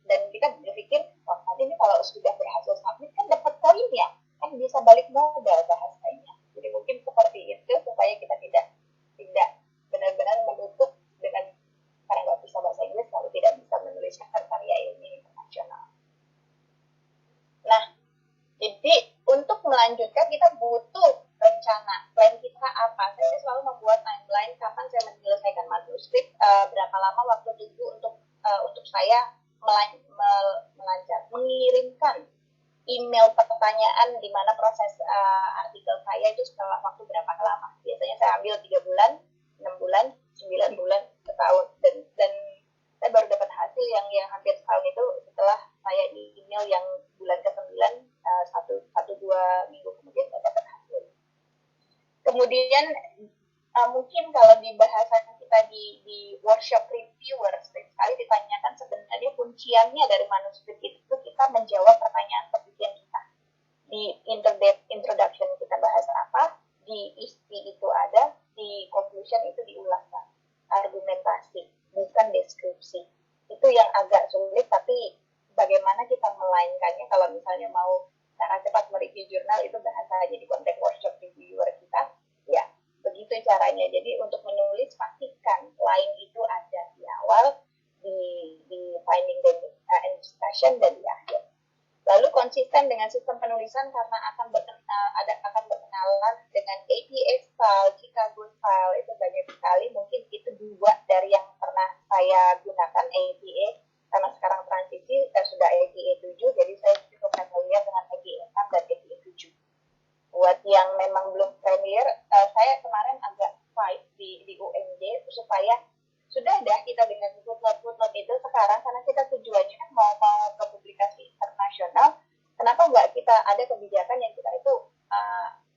dan kita berpikir, nanti ini kalau sudah berhasil submit kan dapat poinnya, kan bisa balik modal bahasanya. Jadi mungkin seperti itu supaya kita tidak benar-benar menutup dengan karena nggak bisa bahasa Inggris lalu tidak bisa menulis karya ilmiah. melanjutkan kita butuh rencana, plan kita apa. Saya selalu membuat timeline kapan saya menyelesaikan manuskrip, berapa lama waktu tunggu untuk saya mengirimkan email pertanyaan di mana proses artikel saya itu setelah waktu berapa lama. Biasanya saya ambil 3 bulan, 6 bulan, 9 bulan, setahun. Dan saya baru dapat hasil yang hampir setahun itu setelah saya email yang bulan ke-9, 1-2 minggu kemudian saya dapat hasil. Kemudian mungkin kalau di bahasan kita di workshop reviewer sering sekali ditanyakan sebenarnya kunciannya dari manuskrip itu kita menjawab pertanyaan penelitian kita. Di introduction kita bahas apa, di isi itu ada, di conclusion itu diulaskan. Argumentasi, bukan deskripsi. Itu yang agak sulit, tapi bagaimana kita melainkannya kalau misalnya mau cara cepat mereview jurnal itu bahasa aja di konteks workshop reviewer kita, ya begitu caranya. Jadi untuk menulis pastikan line itu ada di awal, di finding and discussion, dan di akhir. Lalu konsisten dengan sistem penulisan karena akan berkenalan dengan APA style, Chicago style, itu banyak sekali. Mungkin itu 2 dari yang pernah saya gunakan APA, karena sekarang transisi sudah APA 7, jadi saya cukup familiar dengan APA 6 dan APA 7. Buat yang memang belum familiar, saya kemarin agak fight di UMJ supaya sudah dah kita dengan footnote itu sekarang, karena kita tujuannya kan mau ke publikasi internasional, kenapa nggak kita ada kebijakan yang kita itu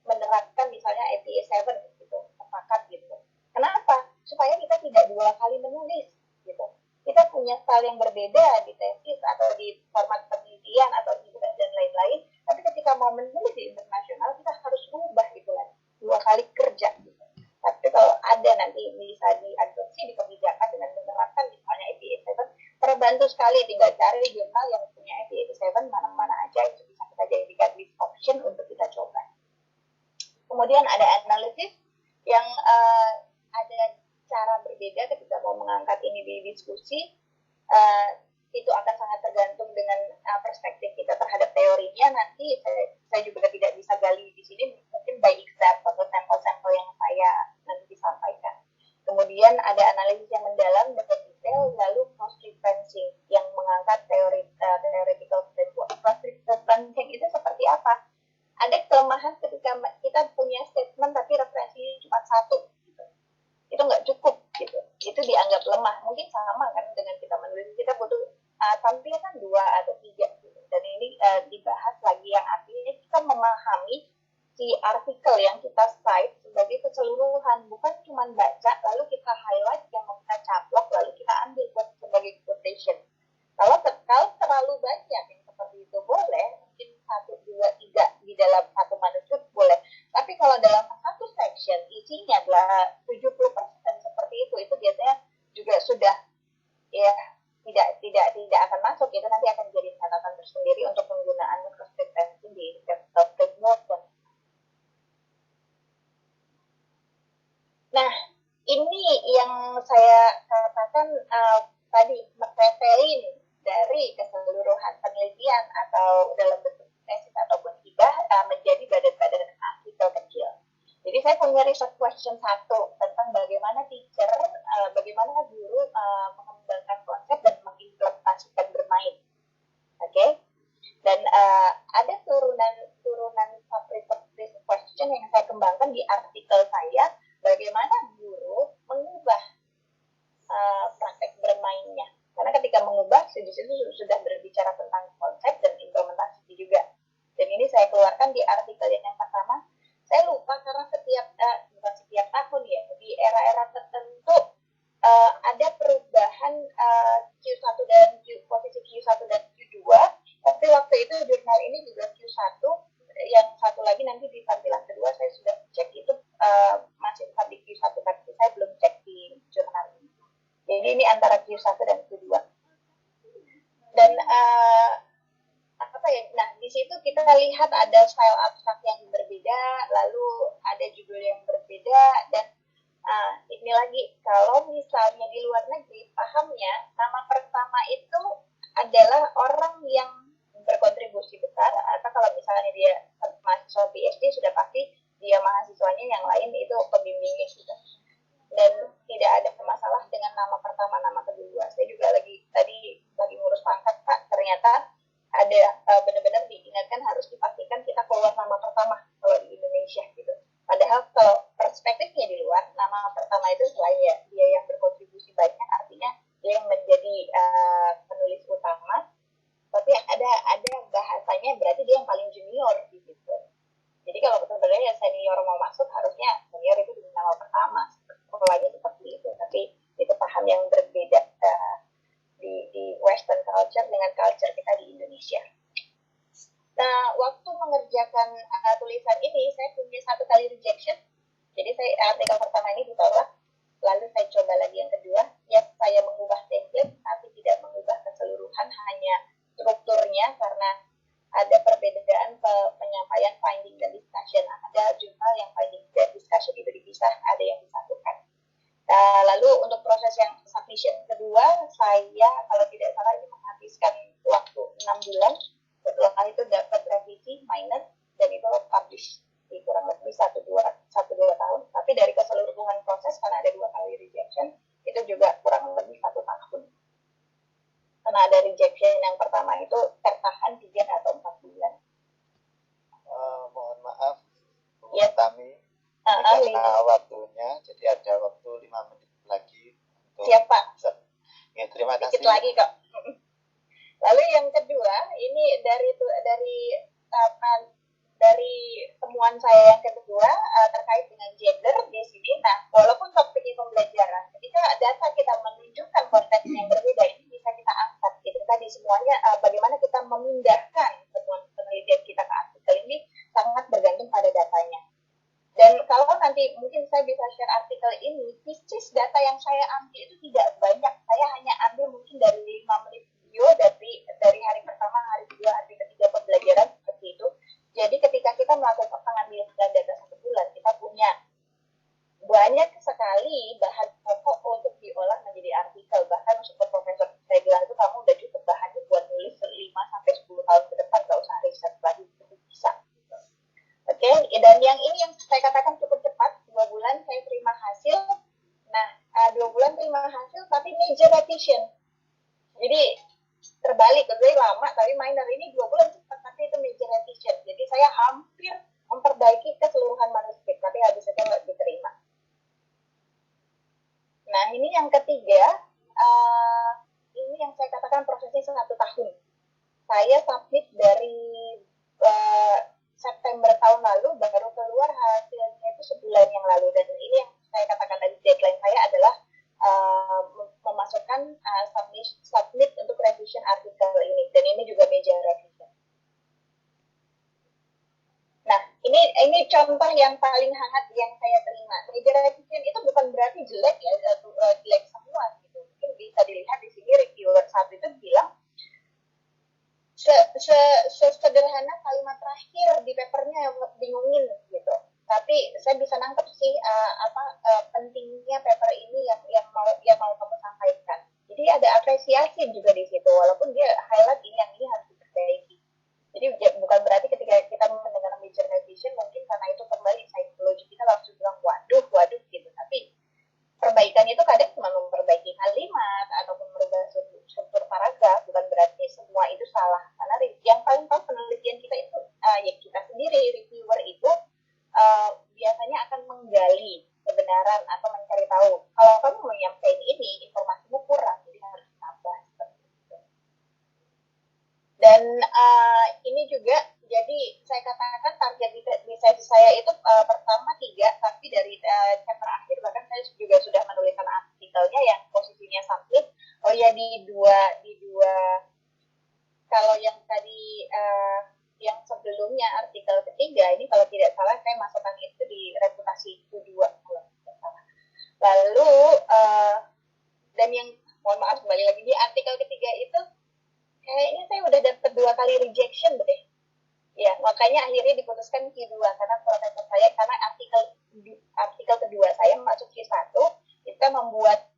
menerapkan misalnya APA 7 gitu, sepakat gitu. Kenapa? Supaya kita tidak 2 kali menulis gitu. Kita punya style yang berbeda di tesis atau di format penelitian atau di dan lain-lain, tapi ketika mau menulis di internasional kita harus rubah gitu lagi, 2 kali kerja gitu. Tapi kalau ada nanti bisa diadopsi di kebijakan dengan menerapkan misalnya APA 7, terbantu sekali. Tinggal cari jurnal yang punya APA 7 mana-mana aja, itu bisa kita jadikan list option untuk kita coba. Kemudian ada analisis yang ada cara berbeda ketika mau mengangkat ini di diskusi. Itu akan sangat tergantung dengan perspektif kita terhadap teorinya. Nanti saya juga tidak bisa gali di sini, mungkin by example atau sampel-sampel yang saya nanti disampaikan. Kemudian ada analisis yang mendalam dan detail, lalu cross-referencing yang mengangkat theoretical framework. Cross-referencing itu seperti apa? Ada kelemahan ketika kita punya statement tapi referensinya cuma 1 gitu. Itu nggak cukup gitu. Itu dianggap lemah. Mungkin sama kan dengan kita menulis, kita butuh tampilkan 2 atau 3 gitu. Dan ini dibahas lagi yang artinya kita memahami si artikel yang kita cite sebagai keseluruhan, bukan cuma baca lalu kita highlight yang mau kita caplok lalu kita ambil sebagai quotation. Kalau terlalu banyak yang seperti itu boleh, mungkin 1, 2, 3 di dalam satu manuskrip boleh. Tapi kalau dalam satu section isinya adalah 70% seperti itu biasanya juga sudah ya tidak akan masuk. Itu nanti akan jadi catatan tersendiri untuk penggunaan cross-referencing di framework. Nah, ini yang saya katakan tadi, meretelin dari keseluruhan penelitian atau dalam bentuk tesis ataupun hibah menjadi badan-badan artikel kecil. Jadi saya punya research question 1 tentang bagaimana bagaimana guru mengembangkan konsep dan mengimplementasikan bermain. Oke? Dan ada turunan sub-research question yang saya kembangkan di artikel saya, bagaimana guru mengubah praktek bermainnya. Karena ketika mengubah, di situ sudah berbicara tentang konsep dan implementasi juga. Dan ini saya keluarkan di artikel yang pertama. Saya lupa karena bukan setiap tahun ya, di era-era tertentu ada perubahan Q1 dan posisi Q1 dan Q2. Tapi waktu itu jurnal ini juga Q1, yang satu lagi nanti di tampilan kedua saya sudah cek itu masih tetap di Q1, tapi saya belum cek di jurnal ini. Jadi ini antara Q1 dan Q2. Dan nah di situ kita lihat ada style abstrak yang berbeda, lalu ada judul yang berbeda, dan ini lagi kalau misalnya di luar negeri pahamnya nama pertama itu adalah orang yang berkontribusi besar, atau kalau misalnya dia mahasiswa PhD sudah pasti dia mahasiswanya yang lain itu pembimbingnya juga. Dan tidak ada masalah dengan nama pertama, nama kedua. Saya juga lagi ngurus pangkat, Pak, ternyata ada benar-benar diingatkan harus dipastikan kita keluar nama pertama kalau di Indonesia gitu. Padahal kalau perspektifnya di luar, nama pertama itu selain ya dia yang berkontribusi banyak, artinya dia yang menjadi penulis utama, tapi ada bahasanya berarti dia yang paling junior gitu. Jadi kalau sebenarnya senior mau masuk, harusnya senior itu di nama pertama. Polanya seperti itu, tapi itu paham yang berbeda di Western culture dengan culture kita di Indonesia. Nah, waktu mengerjakan tulisan ini, saya punya 1 kali rejection. Jadi artikel pertama ini ditolak, lalu saya coba lagi yang kedua. Ya, saya mengubah template, tapi tidak mengubah keseluruhan, hanya strukturnya karena ada perbedaan penyampaian finding dan discussion. Ada jurnal yang finding dan discussion itu dipisah, ada yang disatukan. Lalu untuk proses yang submission kedua, saya kalau tidak salah ini menghabiskan waktu 6 bulan. Setelah itu dapat revisi minor dan itu publish di kurang lebih 1-2 tahun. Tapi dari keseluruhan proses, karena ada 2 kali rejection, itu juga kurang lebih 1 tahun. Karena ada rejection yang pertama itu tertahan 3 atau 4 bulan. Mohon maaf, Bu Yes. Tami. Karena waktunya, jadi ada waktu 5 menit lagi untuk siap, Pak. Ya, terima Sedikit kasih. lagi kok. Lalu yang kedua, ini dari temuan saya yang kedua terkait dengan gender di sini. Nah, walaupun topiknya pembelajaran, ketika data kita menunjukkan konteks yang berbeda, ini bisa kita angkat. Itu tadi semuanya bagaimana kita memindahkan temuan penelitian kita ke artikel ini sangat bergantung pada datanya. Dan kalau nanti mungkin saya bisa share artikel ini, which data yang saya ambil itu tidak banyak. Saya hanya ambil mungkin dari 5 menit video dari hari pertama, hari kedua, hari ketiga pembelajaran seperti itu. Jadi ketika kita melakukan pengambilan data 1 bulan, kita punya banyak sekali bahan pokok untuk diolah menjadi artikel. Bahkan super profesor saya bilang itu kamu udah cukup bahannya buat nulis 5-10 tahun ke depan, gak usah riset lagi, itu bisa. Oke, dan yang ini yang saya katakan cukup cepat, 2 bulan saya terima hasil. Nah, 2 bulan terima hasil, tapi major revision. Jadi terbalik, lebih lama, tapi minor ini 2 bulan cepat, tapi itu major revision. Jadi saya hampir memperbaiki keseluruhan manuskrip, tapi habis itu nggak diterima. Nah, ini yang ketiga, ini yang saya katakan prosesnya 1 tahun. Saya submit dari September tahun lalu, baru keluar hasilnya itu sebulan yang lalu. Dan ini yang saya katakan tadi, deadline saya adalah memasukkan submit untuk revision artikel ini. Dan ini juga major revision. Nah, ini contoh yang paling hangat yang saya terima. Major revision itu bukan berarti jelek ya, jelek semua gitu. Mungkin bisa dilihat di sini reviewer satu itu bilang sesederhana kalimat terakhir di papernya bingungin gitu. Tapi saya bisa nangkep sih pentingnya paper ini yang mau kamu sampaikan. Jadi ada apresiasi juga di situ, walaupun dia highlight ini harus diperbaiki. Jadi bukan berarti ketika kita mendengar major revision mungkin karena itu kembali psikologi kita langsung bilang waduh gitu. Tapi perbaikan itu kadang cuma memperbaiki kalimat ataupun merubah struktur paragraf, bukan berarti semua itu salah. Karena yang paling tahu penelitian kita itu ya kita sendiri, reviewer itu biasanya akan menggali kebenaran atau mencari tahu. Kalau kamu menyampaikan ini, informasimu kurang, jadi harus ditambah seperti itu. Dan ini juga, jadi saya katakan target di sesi saya itu pertama 3, tapi dari chapter akhir bahkan saya juga sudah menuliskan artikelnya yang posisinya submit. Oh ya, di dua kalau yang tadi yang sebelumnya artikel ketiga ini kalau tidak salah saya masukkan itu di reputasi kedua kalau tidak salah. Lalu dan yang mohon maaf kembali lagi di artikel ketiga itu kayaknya saya udah dapat 2 kali rejection deh. Ya, makanya akhirnya diputuskan Q2 karena profesor saya, karena artikel kedua saya masuk Q1 kita membuat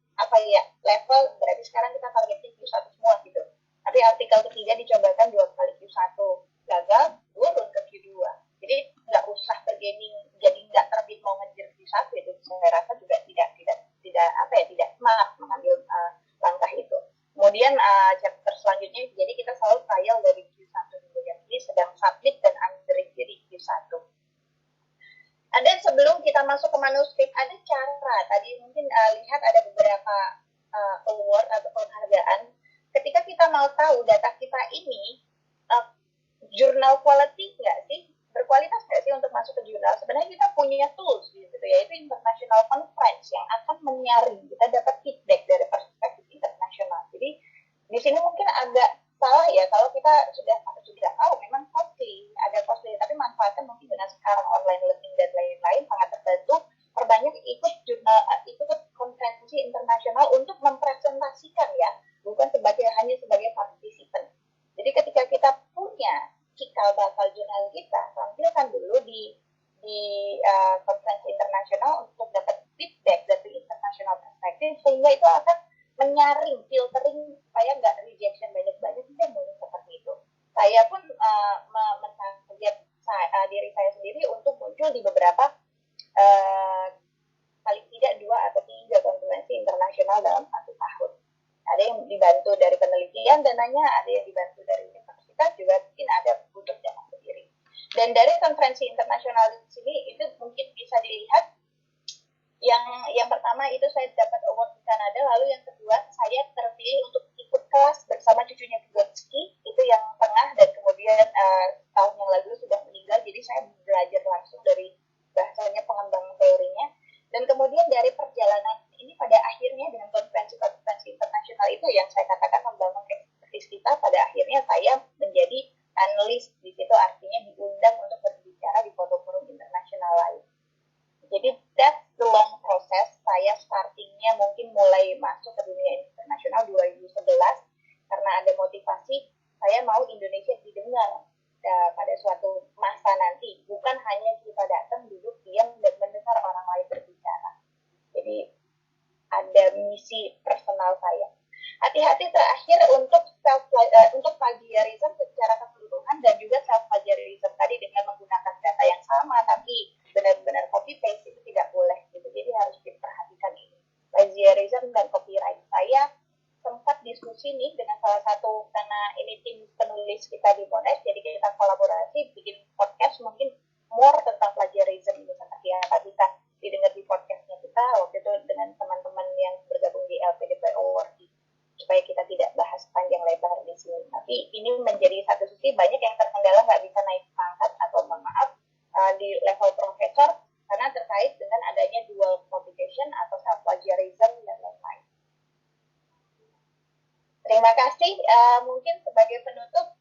level berarti sekarang kita targetnya Q1 semua gitu. Tapi artikel ketiga dicobakan 2 kali Q1, gagal, turun ke Q2. Jadi nggak usah bergaming, jadi nggak terbit mau ngejar Q1 itu saya rasa juga tidak smart mengambil langkah itu. Kemudian chapter selanjutnya, jadi kita selalu trial dari Q1 dulu yang ini sedang submit dan under review di Q1. Ada sebelum kita masuk ke manuskrip, ada cara. Tadi mungkin lihat ada beberapa award atau penghargaan. Ketika kita mau tahu data kita ini jurnal quality nggak sih, berkualitas nggak sih untuk masuk ke jurnal, sebenarnya kita punya tools gitu, yaitu international conference yang akan menyaring, kita dapat feedback dari perspektif internasional. Jadi di sini mungkin agak salah ya kalau kita sudah tahu memang ada costly, tapi manfaatnya mungkin dengan sekarang online learning dan lain-lain sangat terbantu. Perbanyak ikut konferensi internasional untuk mempresentasikan ya, bukan hanya sebagai partisipan. Jadi ketika kita punya cikal bakal jurnal kita, tampilkan dulu di konferensi internasional untuk dapat feedback dari international perspective, sehingga itu akan menyaring, filtering supaya nggak rejection banyak-banyak, tidak mungkin seperti itu. Saya pun mentarget diri saya sendiri untuk muncul di beberapa paling tidak 2 atau 3 konferensi internasional dalam 1 tahun. Ada yang dibantu dari penelitian dananya, ada yang dibantu dari universitas, juga mungkin ada butuh dana sendiri. Dan dari konferensi internasional di sini itu mungkin bisa dilihat yang pertama itu saya dapat award di Kanada, lalu yang kedua saya terpilih untuk ikut kelas bersama cucunya Vygotsky, itu yang tengah, dan kemudian tahun yang lalu sudah meninggal, jadi saya belajar langsung dari bahasanya, pengembang teorinya. Dan kemudian dari perjalanan ini pada akhirnya dengan konferensi internasional itu yang saya katakan membangun ekspertis kita, pada akhirnya saya menjadi analis di situ, artinya diundang untuk berbicara di forum-forum internasional lain. Jadi that's the long process. Saya startingnya mungkin mulai masuk ke dunia internasional 2011 karena ada motivasi saya mau Indonesia didengar pada suatu masa nanti, bukan hanya kita datang duduk diam dan mendengar orang lain berbicara. Jadi ada misi personal saya. Hati-hati terakhir untuk plagiarism secara keseluruhan dan juga self plagiarism tadi dengan menggunakan data yang sama tapi benar-benar copy paste itu tidak boleh gitu. Jadi harus diperhatikan ini. Plagiarism dan copyright. Saya sempat diskusi nih dengan salah satu, karena ini tim penulis kita di Monash, jadi kita kolaborasi bikin podcast mungkin more tentang plagiarism ini seperti apa, bisa didengar di podcastnya kita waktu itu dengan teman-teman yang bergabung di LPDP Award, supaya kita tidak bahas panjang lebar di sini. Tapi ini menjadi satu sisi banyak yang terkendala nggak bisa naik pangkat atau mohon maaf di level profesor karena terkait dengan adanya dual publication atau self plagiarism dan lain-lain. Terima kasih. Mungkin sebagai penutup,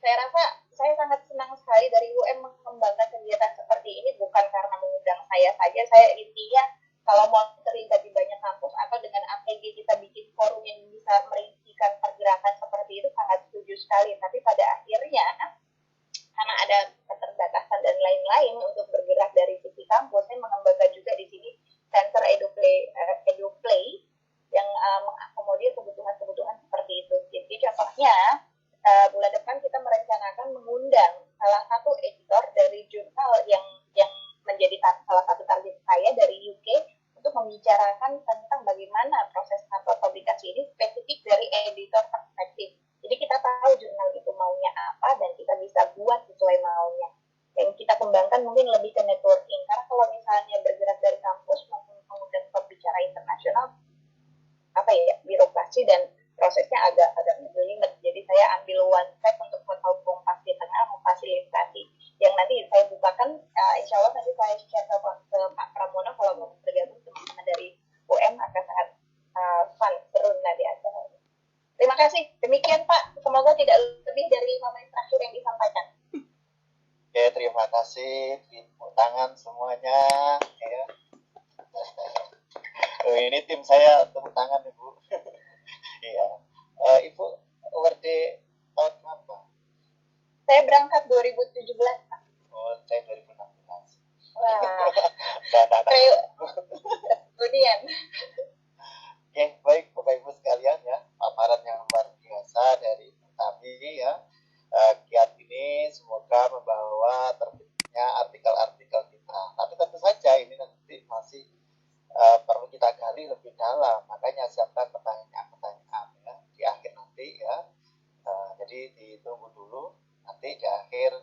saya rasa saya sangat senang sekali dari UM mengembangkan kegiatan seperti ini, bukan karena mengundang saya saja. Saya intinya kalau mau terlibat di banyak kampus atau dengan APG kita bikin forum yang bisa merincikan pergerakan seperti itu, sangat setuju sekali. Tapi pada akhirnya karena ada keterbatasan dan lain-lain untuk bergerak dari sisi kampus, saya mengembangkan juga di sini Center EduPlay yang mengakomodir kebutuhan-kebutuhan seperti itu. Jadi contohnya bulan depan kita merencanakan mengundang salah satu editor dari jurnal yang menjadi salah satu target saya dari UK untuk membicarakan tentang bagaimana proses sampel publikasi ini spesifik dari editor perspektif. Jadi kita tahu jurnal itu maunya apa dan kita bisa buat sesuai maunya. Yang kita kembangkan mungkin lebih ke networking, karena kalau misalnya bergerak dari kampus maupun mengundang pembicara internasional, birokrasi dan prosesnya agak jelimet. Jadi saya ambil one track untuk tahu Kompas di tengah memfasilitasi. Yang nanti saya bukakan, insya Allah nanti saya share ke Pak Pramono kalau mau bergabung, teman-teman dari UM akan sangat fun, seru nanti acara ini. Terima kasih. Demikian Pak. Semoga tidak lebih dari 5 menit terakhir yang disampaikan. Oke, terima kasih. Tepuk tangan semuanya. Ya. Ini tim saya, tepuk tangan Ibu. Iya. Ibu award tahun berapa? Saya berangkat 2017 Pak. Oh, saya 2016. Wah. Kemudian. Oke, baik Bapak Ibu sekalian ya, paparan yang luar biasa. Jadi ditunggu dulu, nanti di akhir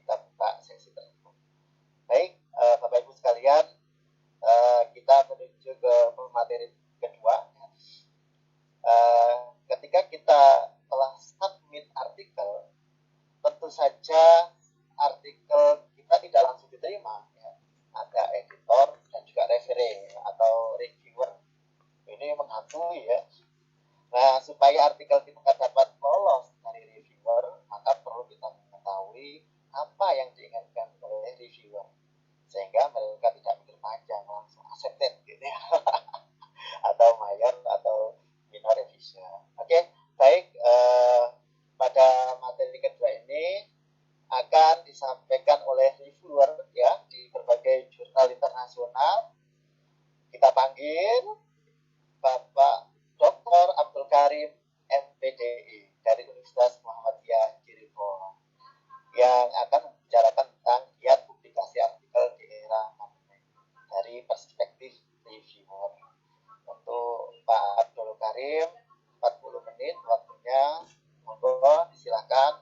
kita buka sesi tersebut. Baik, Bapak Ibu sekalian, kita menuju ke materi kedua. Ketika kita telah submit artikel, tentu saja artikel kita tidak langsung diterima. Ya. Ada editor dan juga referee atau reviewer. Ini menghantui ya. Nah, supaya artikel kita dapat lolos dari reviewer, maka perlu kita mengetahui apa yang diinginkan oleh reviewer. Sehingga mereka tidak mikir panjang, langsung accepted gitu ya. Atau mayor atau minor revision. Oke, baik. Pada materi kedua ini akan disampaikan oleh reviewer ya di berbagai jurnal internasional. Kita panggil Bapak Dr. Abdul Karim MPDI dari Universitas Muhammadiyah Cirebon yang akan membicarakan tentang giat publikasi artikel di era pandemi dari perspektif reviewer. Untuk Pak Abdul Karim 40 menit waktunya, monggo silakan.